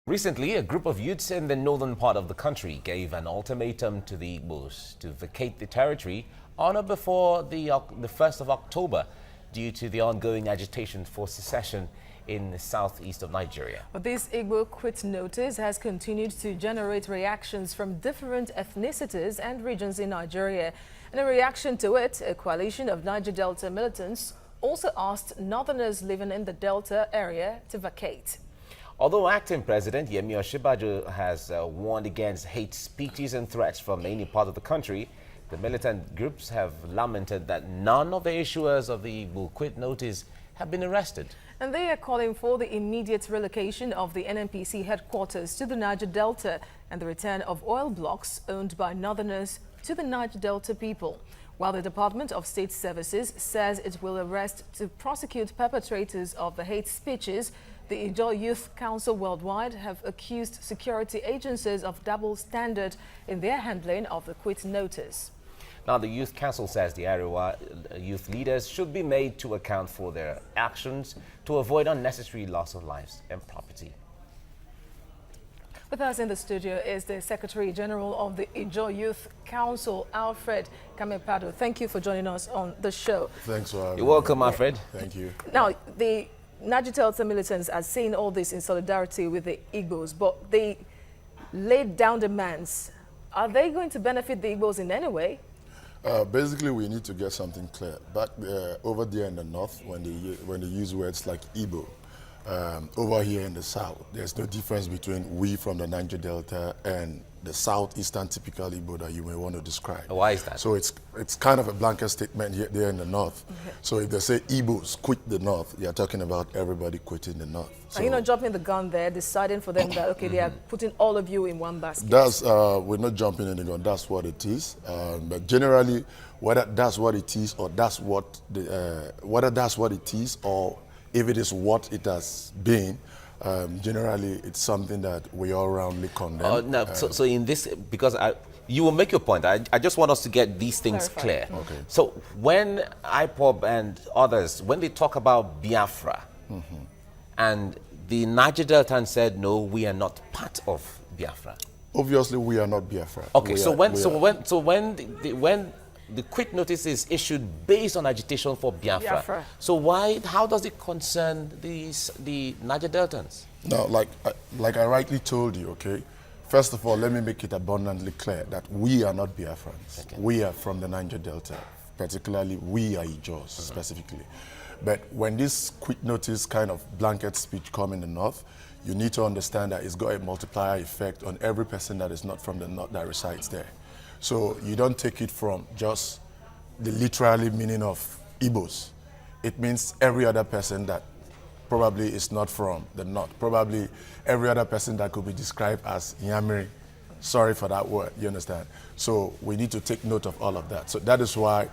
Recently, a group of youths in the northern part of the country gave an ultimatum to the Igbos to vacate the territory on or before the 1st of October due to the ongoing agitation for secession in the southeast of Nigeria. But this Igbo quit notice has continued to generate reactions from different ethnicities and regions in Nigeria. And in reaction to it, a coalition of Niger Delta militants also asked northerners living in the Delta area to vacate. Although acting President Yemi Osinbajo has warned against hate speeches and threats from many parts of the country, the militant groups have lamented that none of the issuers of the Igbo quit notice have been arrested. And they are calling for the immediate relocation of the NNPC headquarters to the Niger Delta and the return of oil blocks owned by northerners to the Niger Delta people. While the Department of State Services says it will arrest to prosecute perpetrators of the hate speeches, the Ijaw Youth Council worldwide have accused security agencies of double standard in their handling of the quit notice. Now, the Youth Council says the Arewa youth leaders should be made to account for their actions to avoid unnecessary loss of lives and property. With us in the studio is the Secretary General of the Ijaw Youth Council, Alfred Kamepado. Thank you for joining us on the show. Thanks for having me. You're welcome, Alfred. Thank you. Now, the Niger Delta militants are saying all this in solidarity with the Igbos, but they laid down demands. Are they going to benefit the Igbos in any way? Basically, we need to get something clear. Back over there in the north, when they use words like Igbo, over here in the south, there's no difference between we from the Niger Delta and the southeastern typical Igbo that you may want to describe. Why is that? So it's kind of a blanket statement here there in the north. Okay. So if they say Igbos quit the north, you're talking about everybody quitting the north. So are you not jumping the gun there, deciding for them that, okay, they are putting all of you in one basket? That's, we're not jumping in the gun, that's what it is. But generally, whether that's what it is or that's what whether that's what it is or if it is what it has been, generally it's something that we all roundly condemn. No, so in this, because you will make your point, I just want us to get these things clear. Okay. So when IPOB and others, when they talk about Biafra, and the Niger Delta said, no, we are not part of Biafra. Obviously, we are not Biafra. Okay, when the quit notice is issued based on agitation for Biafra. So how does it concern the Niger Deltans? No, like I rightly told you, okay? First of all, let me make it abundantly clear that we are not Biafrans. Okay. We are from the Niger Delta, particularly we are Ijaws specifically. But when this quit notice kind of blanket speech come in the north, you need to understand that it's got a multiplier effect on every person that is not from the north that resides there. So you don't take it from just the literally meaning of Igbos. It means every other person that probably is not from the north. Probably every other person that could be described as Yamiri. Sorry for that word, you understand? So we need to take note of all of that. So that is why,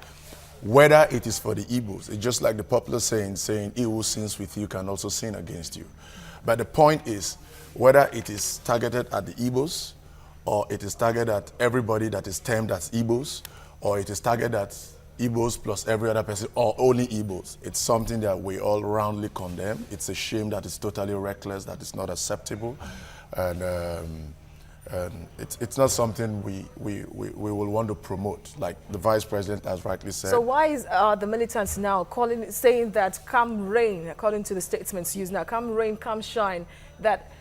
whether it is for the Igbos, it's just like the popular saying, he who sins with you can also sin against you. But the point is, whether it is targeted at the Igbos, or it is targeted at everybody that is termed as Igbos, or it is targeted at Igbos plus every other person, or only Igbos. It's something that we all roundly condemn. It's a shame that it's totally reckless, that it's not acceptable. And it's not something we will want to promote, like the Vice President has rightly said. So why is the militants now saying that come rain, according to the statements used now, come rain, come shine, that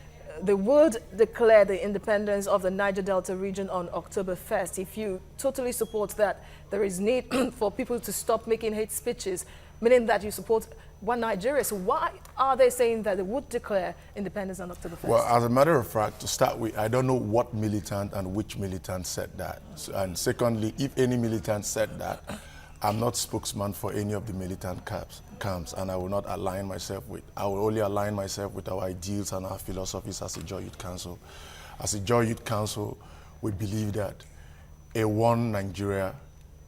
they would declare the independence of the Niger Delta region on October 1st. If you totally support that, there is need for people to stop making hate speeches, meaning that you support one Nigeria. So why are they saying that they would declare independence on October 1st? Well, as a matter of fact, to start with, I don't know what militant and which militant said that. And secondly, if any militant said that, I'm not spokesman for any of the militant camps, and I will not align myself with. I will only align myself with our ideals and our philosophies as a Ijaw Youth Council. As a Ijaw Youth Council, we believe that a one Nigeria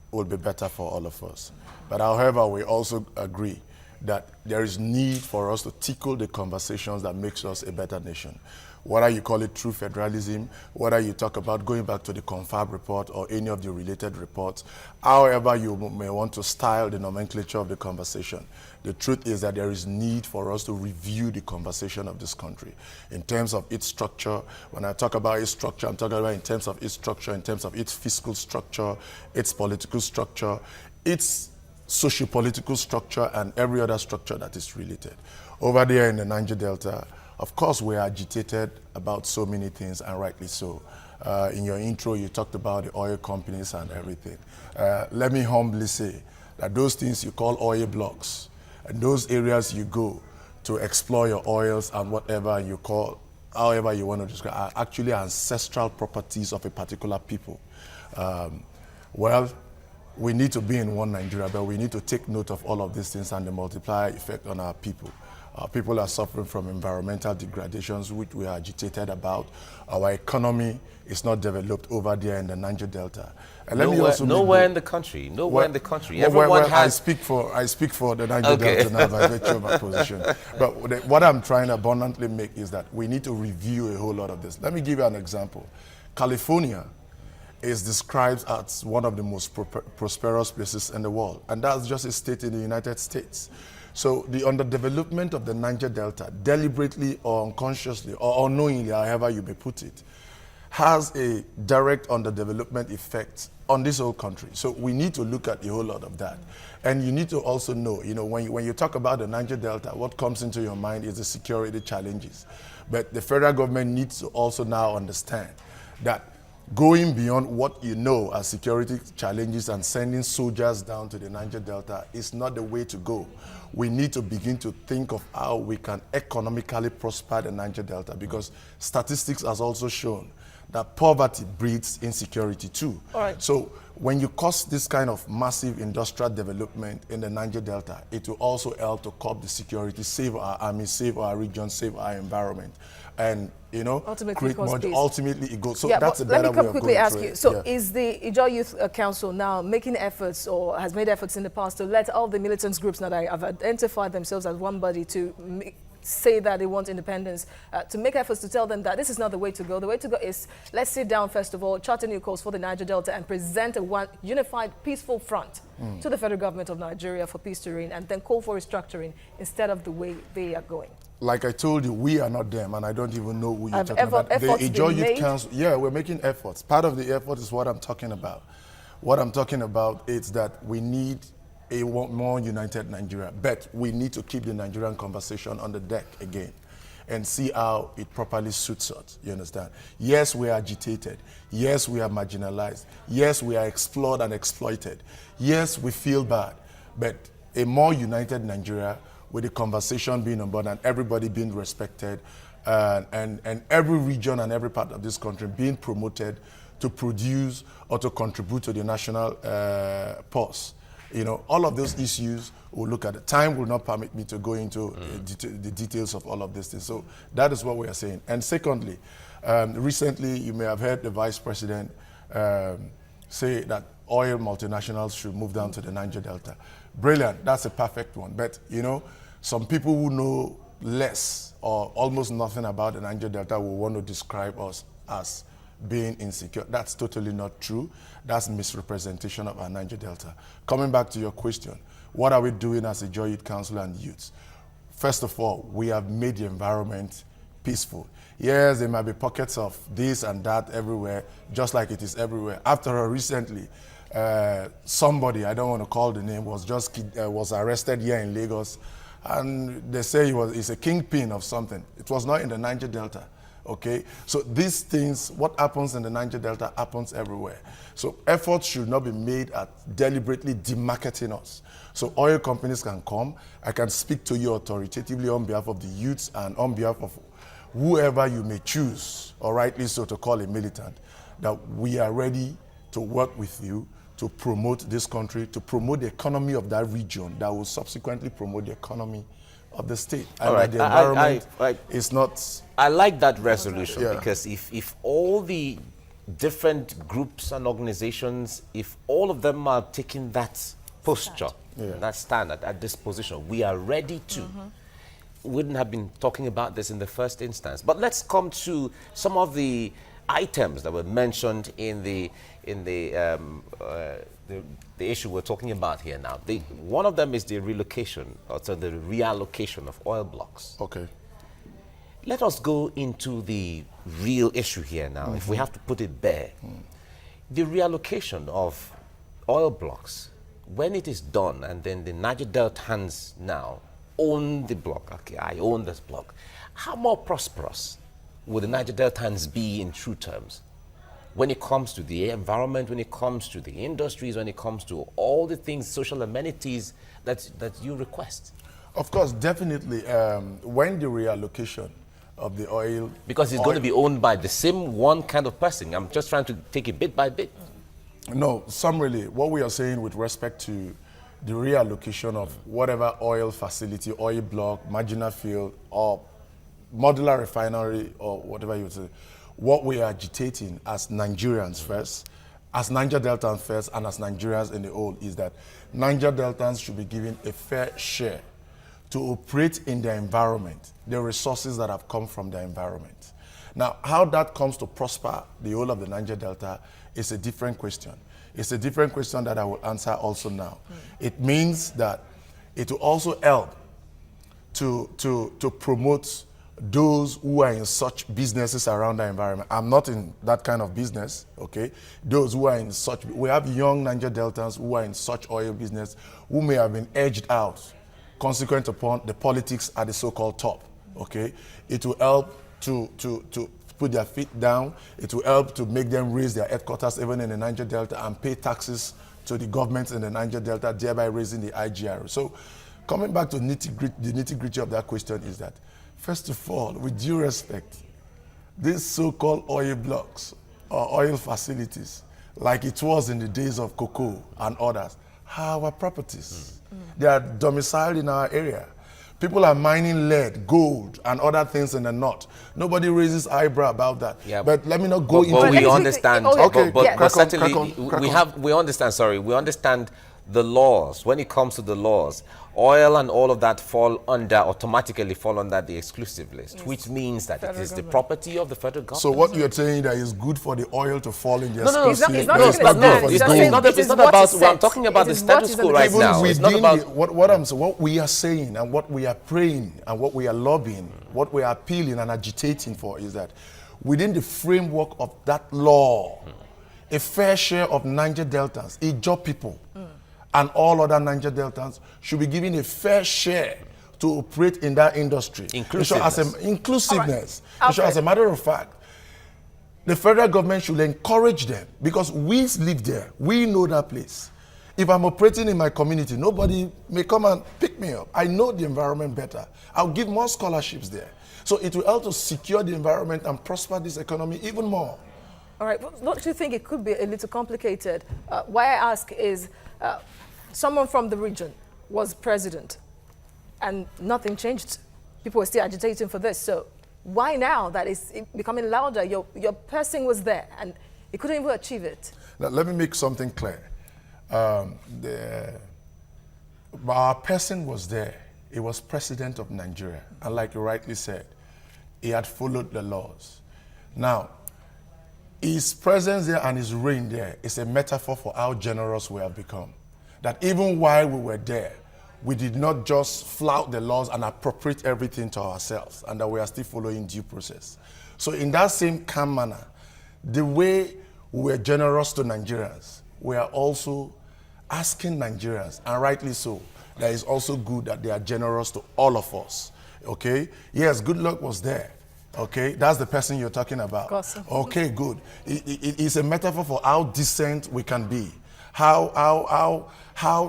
will be better for all of us. But however, we also agree that there is need for us to tickle the conversations that makes us a better nation. whether you call it true federalism, whether you talk about going back to the Confab report or any of the related reports, however you may want to style the nomenclature of the conversation. The truth is that there is need for us to review the conversation of this country in terms of its structure. When I talk about its structure, I'm talking about in terms of its structure, in terms of its fiscal structure, its political structure, its socio-political structure, and every other structure that is related. Over there in the Niger Delta, of course, we are agitated about so many things, and rightly so. In your intro, you talked about the oil companies and everything. Let me humbly say that those things you call oil blocks, and those areas you go to explore your oils and whatever you call, however you want to describe, are actually ancestral properties of a particular people. Well, we need to be in one Nigeria, but we need to take note of all of these things and the multiplier effect on our people. Our people are suffering from environmental degradations, which we are agitated about. Our economy is not developed over there in the Niger Delta. And let me also nowhere in the country. Nowhere in the country. Everyone has. I speak for the Niger Delta now by virtue of my position. But what I'm trying to abundantly make is that we need to review a whole lot of this. Let me give you an example. California is described as one of the most prosperous places in the world, and that's just a state in the United States. So the underdevelopment of the Niger Delta, deliberately or unconsciously or unknowingly, however you may put it, has a direct underdevelopment effect on this whole country. So we need to look at a whole lot of that. And you need to also know, when you talk about the Niger Delta, what comes into your mind is the security challenges. But the federal government needs to also now understand that going beyond what you know as security challenges and sending soldiers down to the Niger Delta is not the way to go. We need to begin to think of how we can economically prosper the Niger Delta, because statistics has also shown that poverty breeds insecurity too. All right. So when you cause this kind of massive industrial development in the Niger Delta, it will also help to curb the security, save our army, save our region, save our environment. And, ultimately create more, ultimately it goes. So yeah, that's a better way of let me quickly ask you. So yeah. Is the Ijaw Youth Council now making efforts, or has made efforts in the past, to let all the militant groups that have identified themselves as one body to say that they want independence, to make efforts to tell them that this is not the way to go? The way to go is, let's sit down first of all, chart a new course for the Niger Delta, and present a one unified, peaceful front to the federal government of Nigeria for peace to reign, and then call for restructuring instead of the way they are going. Like I told you, we are not them, and I don't even know who you're talking about. The Ijaw Youth Council, yeah, we're making efforts. Part of the effort is what I'm talking about. What I'm talking about is that we need a more united Nigeria, but we need to keep the Nigerian conversation on the deck again and see how it properly suits us, you understand? Yes, we are agitated. Yes, we are marginalized. Yes, we are explored and exploited. Yes, we feel bad, but a more united Nigeria with the conversation being on board and everybody being respected, and every region and every part of this country being promoted to produce or to contribute to the national pulse. All of those issues we'll look at. The time will not permit me to go into the details of all of these things. So that is what we are saying. And secondly, recently you may have heard the Vice President say that oil multinationals should move down to the Niger Delta. Brilliant, that's a perfect one. But some people who know less or almost nothing about the Niger Delta will want to describe us as being insecure. That's totally not true. That's misrepresentation of our Niger Delta. Coming back to your question, what are we doing as a Ijaw Youth Council and youths? First of all, we have made the environment peaceful. Yes, there might be pockets of this and that everywhere, just like it is everywhere. After all, recently, somebody, I don't want to call the name, was arrested here in Lagos, and they say he's a kingpin of something. It was not in the Niger Delta. Okay, so these things, what happens in the Niger Delta happens everywhere. So efforts should not be made at deliberately demarketing us. So oil companies can come. I can speak to you authoritatively on behalf of the youths and on behalf of whoever you may choose, or rightly so to call a militant, that we are ready to work with you to promote this country, to promote the economy of that region that will subsequently promote the economy of the state. And right. the environment is not... I like that resolution, because if all the different groups and organizations, if all of them are taking that posture, that stand at this position, we are ready to. wouldn't have been talking about this in the first instance. But let's come to some of the items that were mentioned in the issue we're talking about here now. One of them is the relocation, also the reallocation of oil blocks. Okay. Let us go into the real issue here now, if we have to put it bare. The reallocation of oil blocks, when it is done, and then the Niger Deltans now own the block, okay, I own this block, how more prosperous would the Niger Deltans be in true terms? When it comes to the environment, when it comes to the industries, when it comes to all the things, social amenities that you request? Of course, definitely, when the reallocation of the oil... Because it's going to be owned by the same one kind of person. I'm just trying to take it bit by bit. No, summarily, what we are saying with respect to the reallocation of whatever oil facility, oil block, marginal field, or modular refinery, or whatever you would say, what we are agitating as Nigerians first, as Niger Deltans first, and as Nigerians in the whole, is that Niger Deltans should be given a fair share to operate in their environment, the resources that have come from their environment. Now, how that comes to prosper the whole of the Niger Delta is a different question. It's a different question that I will answer also now. It means that it will also help to promote those who are in such businesses around the environment. I'm not in that kind of business, okay? Those who are in such, we have young Niger Deltans who are in such oil business who may have been edged out consequent upon the politics at the so-called top, okay? It will help to put their feet down. It will help to make them raise their headquarters even in the Niger Delta and pay taxes to the government in the Niger Delta, thereby raising the IGR. So coming back to the nitty-gritty of that question is that, first of all, with due respect, these so-called oil blocks or oil facilities, like it was in the days of cocoa and others, are our properties. They are domiciled in our area. People are mining lead, gold, and other things in the north. Nobody raises eyebrow about that. Yeah, but let me not go into... But we understand. Okay, but certainly we understand, sorry, we understand the laws. When it comes to the laws, oil and all of that automatically fall under the exclusive list, which means that it is the property of the federal government. So what you're saying that is good for the oil to fall in the exclusive list? It's not about, I'm talking about the status quo right now. It's not about... What we are saying and what we are praying and what we are lobbying, what we are appealing and agitating for is that within the framework of that law, a fair share of Niger Deltans, Ijaw people, and all other Niger Deltans should be given a fair share to operate in that industry. Inclusiveness. As a matter of fact, the federal government should encourage them because we live there. We know that place. If I'm operating in my community, nobody may come and pick me up. I know the environment better. I'll give more scholarships there. So it will help to secure the environment and prosper this economy even more. All right, well, don't you think it could be a little complicated? Why I ask is, someone from the region was president and nothing changed. People were still agitating for this. So why now that it's becoming louder? Your person was there and he couldn't even achieve it. Now, let me make something clear. Our person was there. He was president of Nigeria. And like you rightly said, he had followed the laws. Now, his presence there and his reign there is a metaphor for how generous we have become. That even while we were there, we did not just flout the laws and appropriate everything to ourselves, and that we are still following due process. So in that same calm manner, the way we were generous to Nigerians, we are also asking Nigerians, and rightly so, that it's also good that they are generous to all of us, okay? Yes, good luck was there. Okay, that's the person you're talking about. Okay, good. It's a metaphor for how decent we can be, how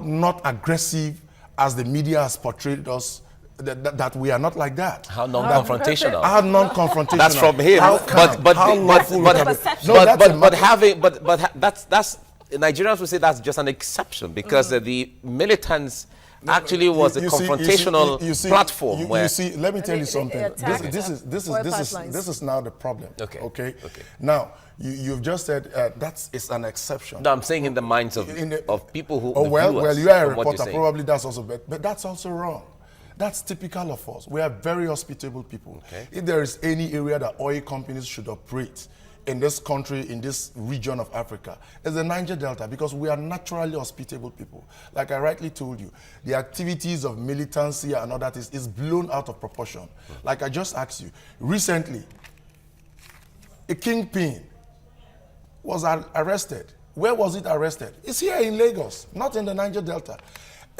not aggressive as the media has portrayed us. That we are not like that. How non-confrontational. How non-confrontational. That's from him. That's Nigerians would say that's just an exception because the militants. Actually, was a confrontational platform. Let me tell you something. This is now the problem. Okay. Now you've just said it's an exception. No, I'm saying in the minds of people who. Well, you are a reporter. Probably that's also, but that's also wrong. That's typical of us. We are very hospitable people. Okay. If there is any area that oil companies should operate in this country, in this region of Africa, it's the Niger Delta, because we are naturally hospitable people. Like I rightly told you, the activities of militancy and all that is blown out of proportion. Like I just asked you, recently, a kingpin was arrested. Where was it arrested? It's here in Lagos, not in the Niger Delta.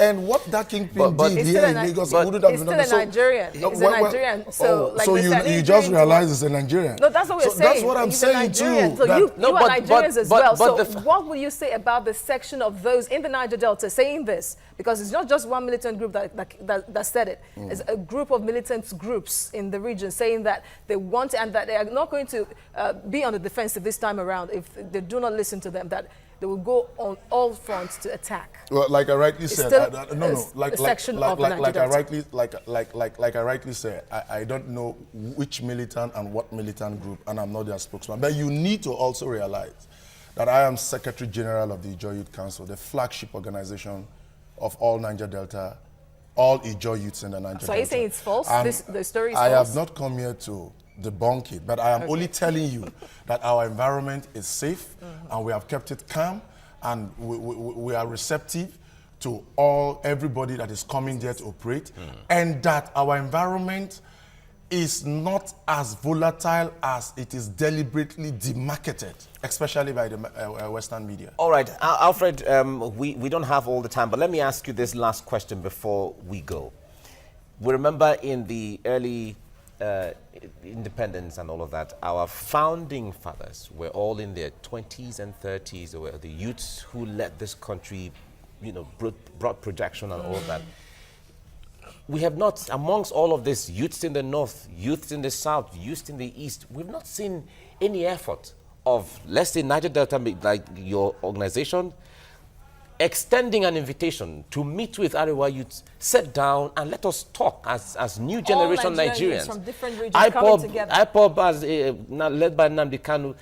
And what that kingpin did here in Lagos, it wouldn't have been done. He's still a Nigerian. He's a Nigerian. So, like so you just realize it's a Nigerian. No, that's what we're saying. That's what I'm saying too. So you are Nigerians as well. So but what will you say about the section of those in the Niger Delta saying this? Because it's not just one militant group that said it. It's a group of militant groups in the region saying that they want and that they are not going to be on the defensive this time around if they do not listen to them, that they will go on all fronts to attack. Well, like I rightly said, like I rightly said, I don't know which militant and what militant group, and I'm not their spokesman. But you need to also realize that I am Secretary General of the Ijaw Youth Council, the flagship organization of all Niger Delta, all Ijaw youths in the Niger Delta. So are you saying it's false? The story is false? I have not come here to debunk it, but I am only telling you that our environment is safe and we have kept it calm, and we are receptive to everybody that is coming there to operate, and that our environment is not as volatile as it is deliberately demarketed, especially by the Western media. All right, Alfred, we don't have all the time, but let me ask you this last question before we go. We remember in the early independence and all of that, our founding fathers were all in their 20s and 30s. They were the youths who led this country, brought projection and all of that. We have not, amongst all of this, youths in the north, youths in the south, youths in the east, we've not seen any effort of, let's say, Niger Delta, like your organization, extending an invitation to meet with Arewa youths, sit down and let us talk as new generation Nigerians. From different regions coming together. IPOB, as led by Nnamdi Kanu,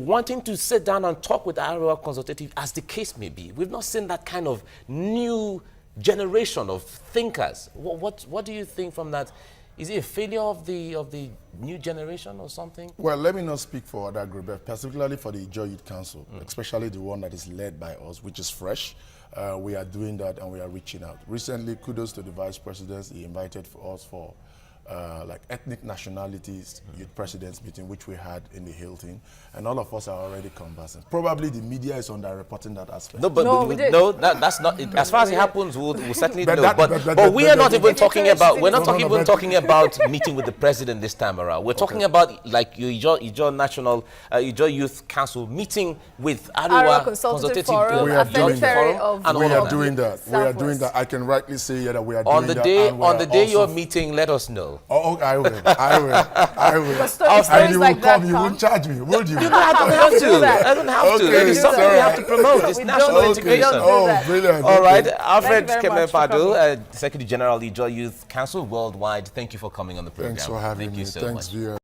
wanting to sit down and talk with Arewa Consultative, as the case may be. We've not seen that kind of new generation of thinkers. What do you think from that? Is it a failure of the new generation or something? Well, let me not speak for other groups, but particularly for the Ijaw Youth Council, especially the one that is led by us, which is fresh. We are doing that and we are reaching out. Recently, kudos to the Vice President. He invited us for like ethnic nationalities youth presidents meeting, which we had in the Hilton, and all of us are already conversant. Probably the media is underreporting that aspect. No, that's not it. As far as it happens, we'll certainly know. But we are not even talking about. We're not even talking about meeting with the president this time around. We're talking about like Ijaw National, Ijaw Youth Council meeting with Arewa Consultative Forum. We are doing that. We are doing that. I can rightly say that we are doing that. On the day you're meeting, let us know. Oh, I will. And you will come, you won't charge me, would you? You don't have to. I don't have to. It is something we have to promote. It's national integration. Oh, brilliant. All right. Alfred Kemefado, Secretary General of the Ijaw Youth Council Worldwide, thank you for coming on the program. Thanks for having me. Thank you so much.